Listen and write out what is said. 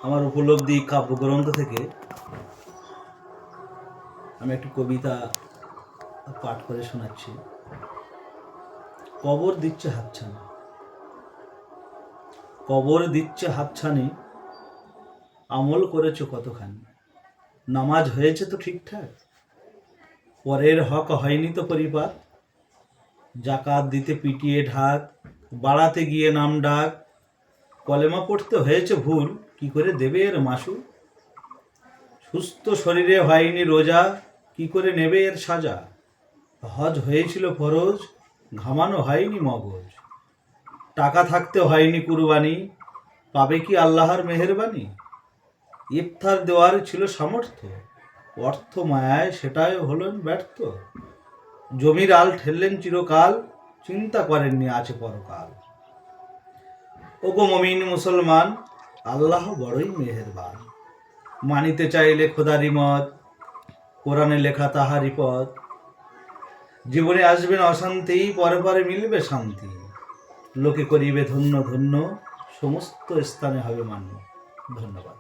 আমার উপলব্ধি কাব্যগ্রন্থ থেকে আমি একটি কবিতা পাঠ করে শোনাচ্ছি। কবর দিচ্ছে হাতছানি, কবর দিচ্ছে হাতছানি, আমল করেছো কতখানি, নামাজ হয়েছে তো ঠিকঠাক, পরের হক হয়নি তো পরিপাক, জাকাত দিতে পিটিয়ে ঢাক, বাড়াতে গিয়ে নাম ডাক, কলেমা পড়তে হয়েছে ভুল, কি করে দেবে এর মাসুল, সুস্থ শরীরে হয়নি রোজা, কি করে নেবে এর সাজা, হজ হয়েছিল ফরজ, ঘামানো হয়নি মগজ, টাকা থাকতে হয়নি কুরবানি, পাবে কি আল্লাহর মেহেরবানি, ইফতার দেওয়ার ছিল সামর্থ্য, অর্থ মায়ায় সেটাই হলেন ব্যর্থ, জমির আল ঠেললেন চিরকাল, চিন্তা করেননি আছে পরকাল। ওগো মমিন মুসলমান, আল্লাহ বড়ই মেহেরবান, মানিতে চাইলে খোদারি মত, কোরআনে লেখা তাহারি পথ, জীবনে আসবেন অশান্তি, পরে পরে মিলবে শান্তি, লোকে করিবে ধন্য ধন্য, সমস্ত স্থানে হবে মান্য। ধন্যবাদ।